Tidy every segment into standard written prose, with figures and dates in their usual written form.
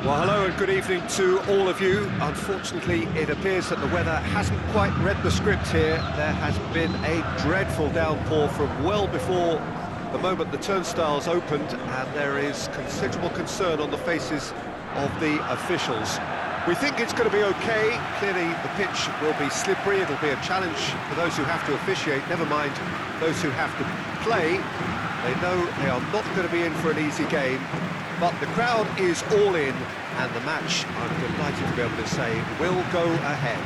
Well, hello and good evening to all of you. Unfortunately, it appears that the weather hasn't quite read the script here. There has been a dreadful downpour from well before the moment the turnstiles opened, and there is considerable concern on the faces of the officials. We think it's going to be okay. Clearly, the pitch will be slippery. It'll be a challenge for those who have to officiate, never mind those who have to play. They know they are not going to be in for an easy game. But the crowd is all in, and the match, I'm delighted to be able to say, will go ahead.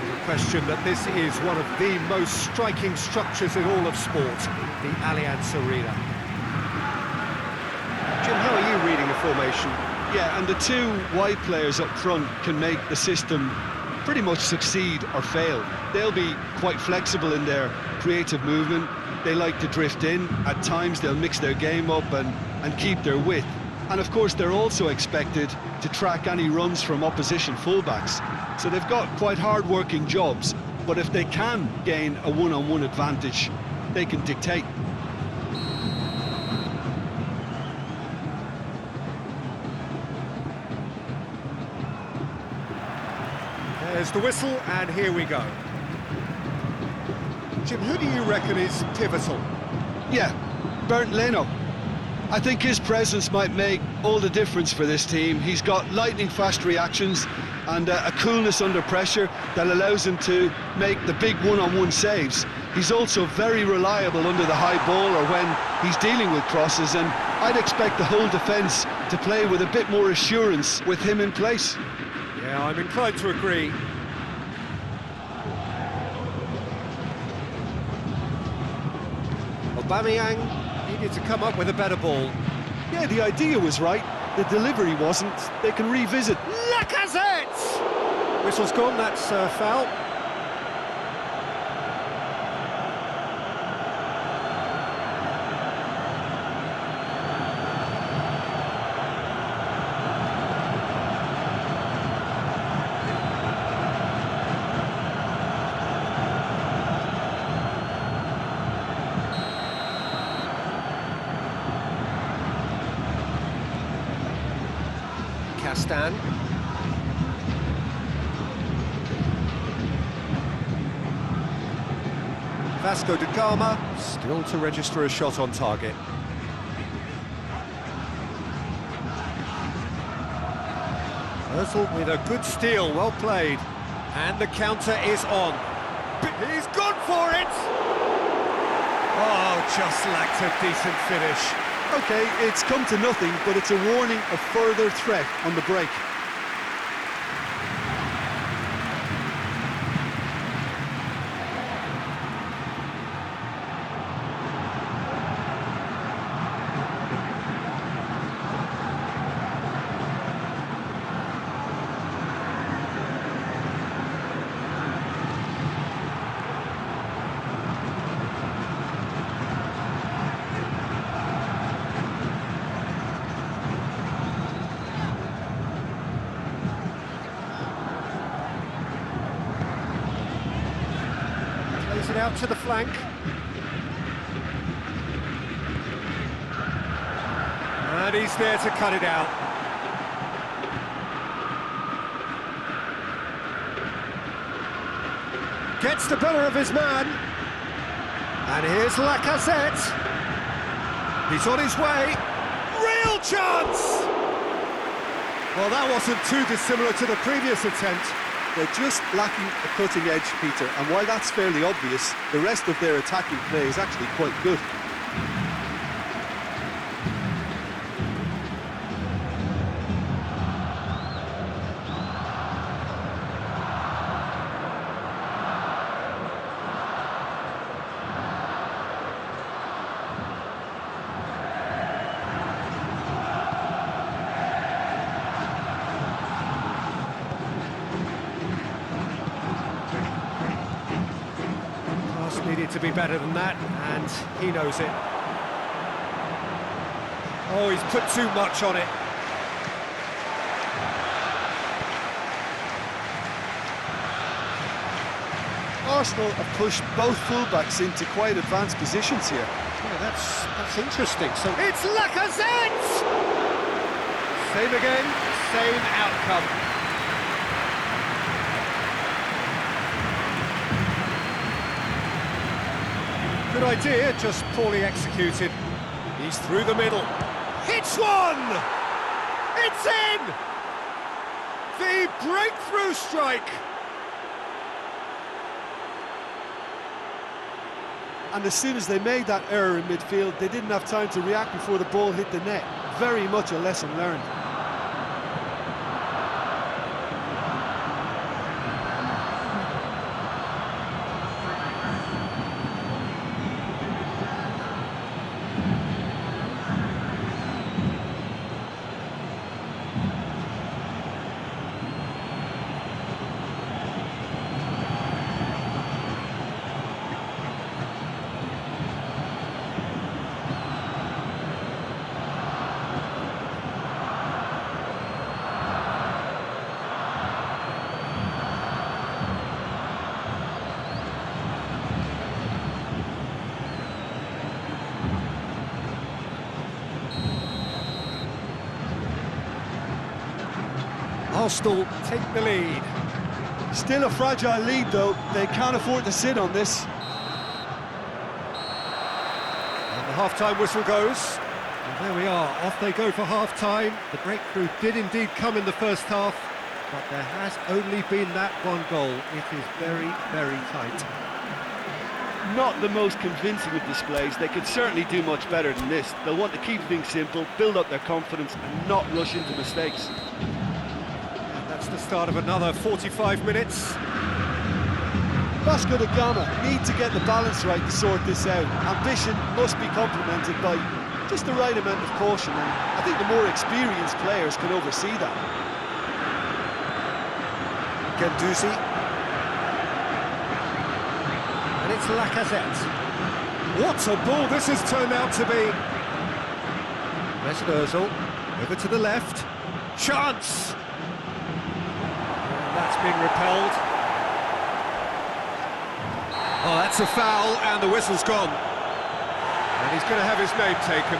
There's a question that this is one of the most striking structures in all of sport, the Allianz Arena. Jim, how are you reading the formation? Yeah, and the two wide players up front can make the system pretty much succeed or fail. They'll be quite flexible in their creative movement. They like to drift in. At times they'll mix their game up and keep their width. And of course they're also expected to track any runs from opposition fullbacks. So they've got quite hard-working jobs, but if they can gain a one-on-one advantage, they can dictate. There's the whistle, and here we go. Jim, who do you reckon is pivotal? Yeah, Bernd Leno. I think his presence might make all the difference for this team. He's got lightning-fast reactions and a coolness under pressure that allows him to make the big one-on-one saves. He's also very reliable under the high ball or when he's dealing with crosses, and I'd expect the whole defence to play with a bit more assurance with him in place. Yeah, I'm inclined to agree. Aubameyang needed to come up with a better ball. Yeah, the idea was right, the delivery wasn't. They can revisit. Lacazette! Whistle's gone, that's foul. Castan. Vasco de Gama, still to register a shot on target. Hurtle with a good steal, well played. And the counter is on. He's gone for it! Oh, just lacked a decent finish. Okay, it's come to nothing, but it's a warning of further threat on the break. Plays it out to the flank. And he's there to cut it out. Gets the better of his man. And here's Lacazette. He's on his way. Real chance! Well, that wasn't too dissimilar to the previous attempt. They're just lacking a cutting edge, Peter, and while that's fairly obvious, the rest of their attacking play is actually quite good. Needed to be better than that, and he knows it. Oh, he's put too much on it. Arsenal have pushed both fullbacks into quite advanced positions here. Yeah, that's interesting. So it's Lacazette! Same again, same outcome. Good idea, just poorly executed. He's through the middle. Hits one! It's in! The breakthrough strike! And as soon as they made that error in midfield, they didn't have time to react before the ball hit the net. Very much a lesson learned. Arsenal take the lead. Still a fragile lead though, they can't afford to sit on this. And the half-time whistle goes. And there we are, off they go for half-time. The breakthrough did indeed come in the first half, but there has only been that one goal. It is very, very tight. Not the most convincing of displays. They could certainly do much better than this. They'll want to keep things simple, build up their confidence and not rush into mistakes. That's the start of another 45 minutes. Vasco and Gama need to get the balance right to sort this out. Ambition must be complemented by just the right amount of caution, and I think the more experienced players can oversee that. Gendouzi. And it's Lacazette. What a ball this has turned out to be. Mesut Ozil, over to the left. Chance! That's been repelled. Oh, that's a foul, and the whistle's gone. And he's going to have his name taken.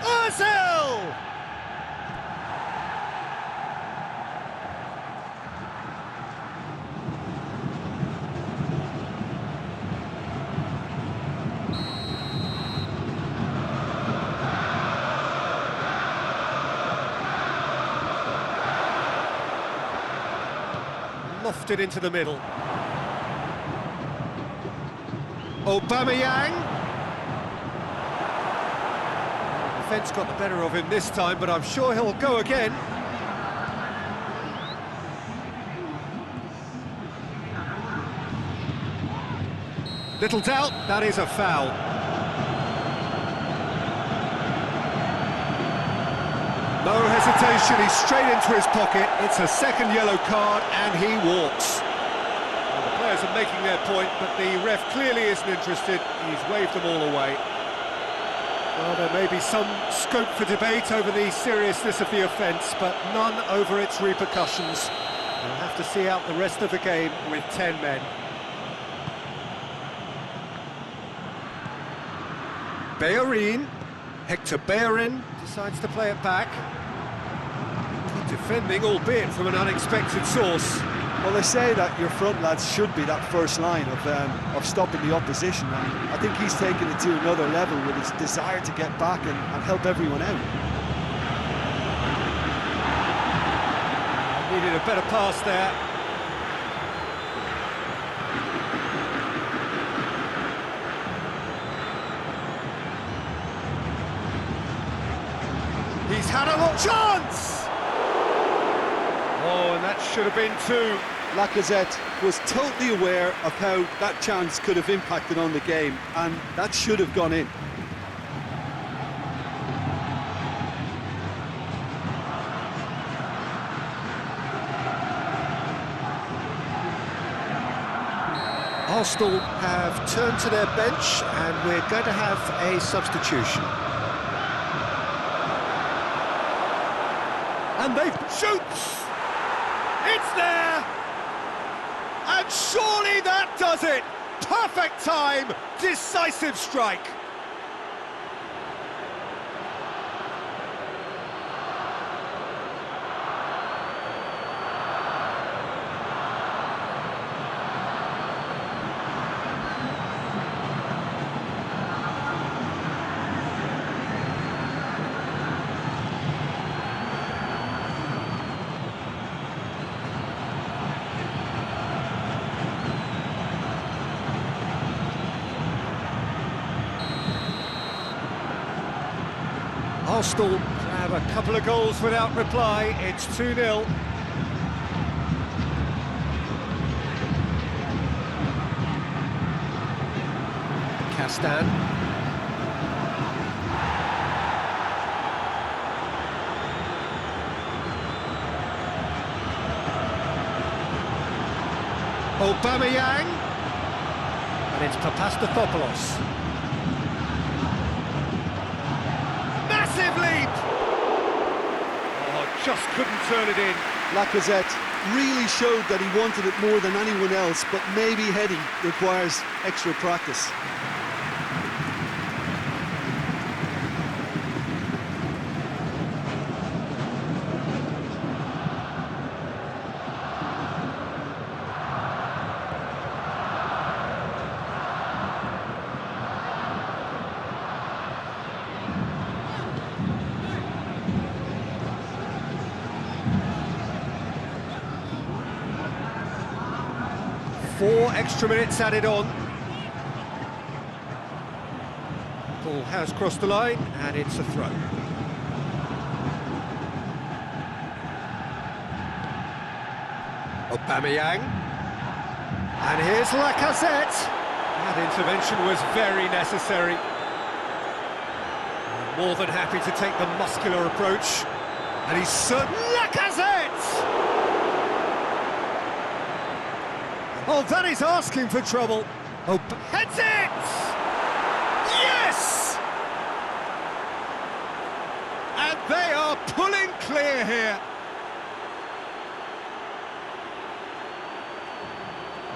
Ozil! Lofted into the middle. Aubameyang. The defence got the better of him this time, but I'm sure he'll go again. Little doubt, that is a foul. No hesitation, he's straight into his pocket. It's a second yellow card, and he walks. Well, the players are making their point, but the ref clearly isn't interested. He's waved them all away. Well, there may be some scope for debate over the seriousness of the offence, but none over its repercussions. We'll have to see out the rest of the game with 10 men. Bellerin, Hector Bellerin decides to play it back. Good defending, albeit from an unexpected source. Well, they say that your front lads should be that first line of stopping the opposition, and I think he's taken it to another level with his desire to get back and help everyone out. Needed a better pass there. He's had a lot chance! Oh, and that should have been two. Lacazette was totally aware of how that chance could have impacted on the game, and that should have gone in. Arsenal have turned to their bench, and we're going to have a substitution. And they shoots! It's there! And surely that does it! Perfect time! Decisive strike! Arsenal have a couple of goals without reply. It's 2-0. Castan. Aubameyang. And it's Papastathopoulos. Massive leap! Oh, just couldn't turn it in. Lacazette really showed that he wanted it more than anyone else, but maybe heading requires extra practice. Four extra minutes added on. Ball has crossed the line, and it's a throw. Aubameyang. And here's Lacazette. That intervention was very necessary. More than happy to take the muscular approach. And he's certain... Lacazette! Oh, that is asking for trouble. Oh, heads it! Yes! And they are pulling clear here.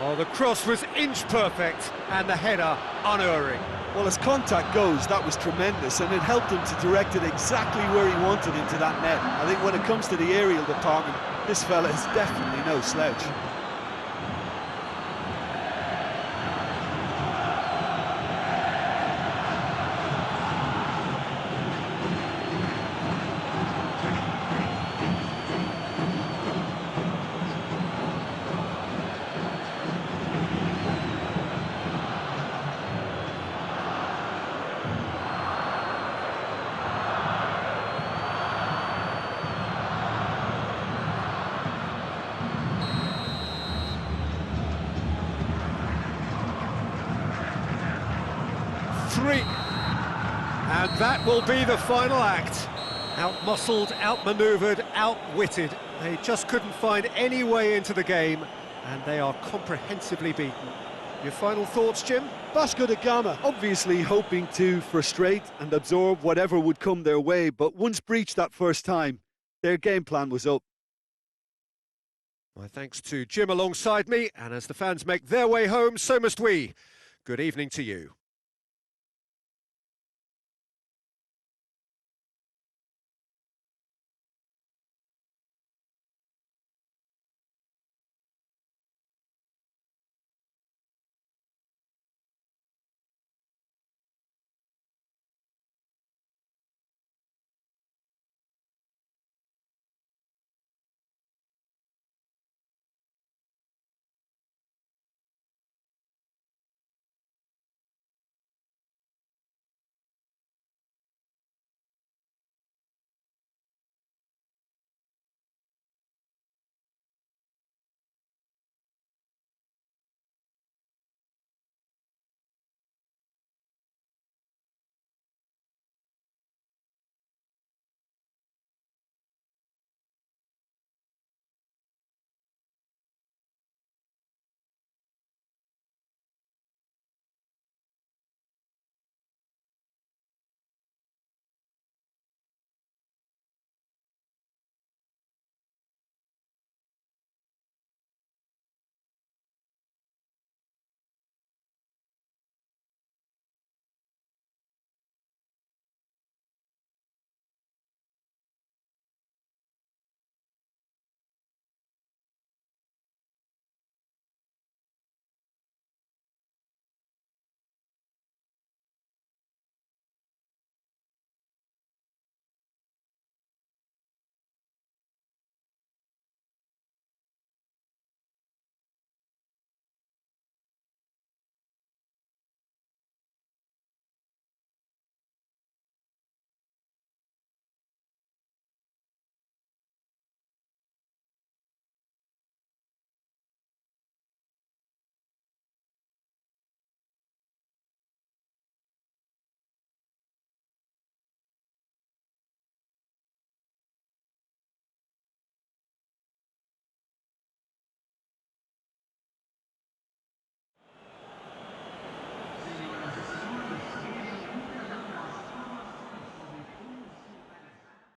Oh, the cross was inch perfect and the header unerring. Well, as contact goes, that was tremendous, and it helped him to direct it exactly where he wanted into that net. I think when it comes to the aerial department, this fella is definitely no slouch. Three. And that will be the final act. Out-muscled, out-manoeuvred, outwitted. They just couldn't find any way into the game, and they are comprehensively beaten. Your final thoughts, Jim? Vasco da Gama obviously hoping to frustrate and absorb whatever would come their way, but once breached that first time, their game plan was up. My thanks to Jim alongside me, and as the fans make their way home, so must we. Good evening to you.